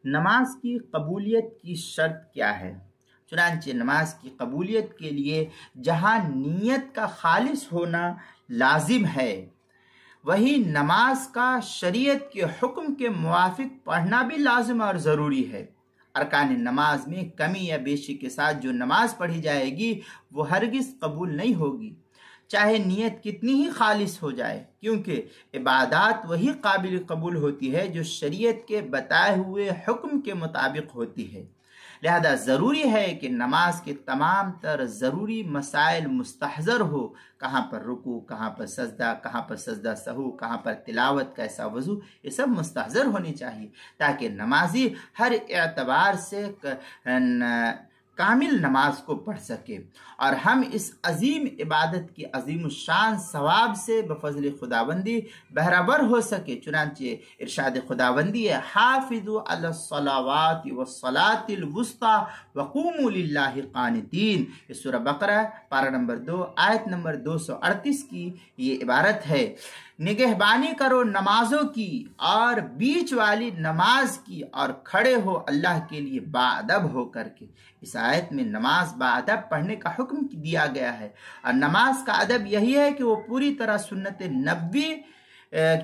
نماز کی قبولیت کی شرط کیا ہے؟ چنانچہ نماز کی قبولیت کے لیے جہاں نیت کا خالص ہونا لازم ہے، وہی نماز کا شریعت کے حکم کے موافق پڑھنا بھی لازم اور ضروری ہے۔ ارکان نماز میں کمی یا بیشی کے ساتھ جو نماز پڑھی جائے گی وہ ہرگز قبول نہیں ہوگی، چاہے نیت کتنی ہی خالص ہو جائے، کیونکہ عبادات وہی قابل قبول ہوتی ہے جو شریعت کے بتائے ہوئے حکم کے مطابق ہوتی ہے۔ لہذا ضروری ہے کہ نماز کے تمام تر ضروری مسائل مستحضر ہو، کہاں پر رکوع، کہاں پر سجدہ، کہاں پر سجدہ سہو، کہاں پر تلاوت، کیسا وضو، یہ سب مستحضر ہونی چاہیے تاکہ نمازی ہر اعتبار سے کامل نماز کو پڑھ سکے اور ہم اس عظیم عبادت کی عظیم الشان ثواب سے بفضل خداوندی بہرہبر ہو سکے۔ چنانچہ ارشاد خداوندی ہے، حافظوا علی الصلاوات والصلاۃ الوسطی وقوموا للہ قانتین۔ یہ سورہ بقرہ پارہ نمبر 2 آیت نمبر 238 کی یہ عبارت ہے۔ نگہبانی کرو نمازوں کی اور بیچ والی نماز کی، اور کھڑے ہو اللہ کے لیے باادب ہو کر کے۔ اس آیت میں نماز باادب پڑھنے کا حکم دیا گیا ہے، اور نماز کا ادب یہی ہے کہ وہ پوری طرح سنت نبوی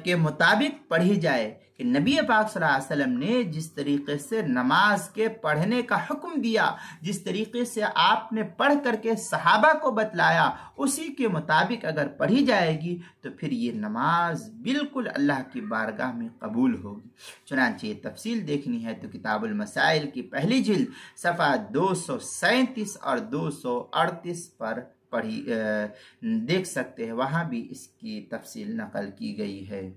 کے مطابق پڑھی جائے کہ نبی پاک صلی اللہ علیہ وسلم نے جس طریقے سے نماز کے پڑھنے کا حکم دیا، جس طریقے سے آپ نے پڑھ کر کے صحابہ کو بتلایا، اسی کے مطابق اگر پڑھی جائے گی تو پھر یہ نماز بالکل اللہ کی بارگاہ میں قبول ہوگی۔ چنانچہ یہ تفصیل دیکھنی ہے تو کتاب المسائل کی پہلی جلد صفحہ 237 اور 238 پر دیکھ سکتے ہیں، وہاں بھی اس کی تفصیل نقل کی گئی ہے۔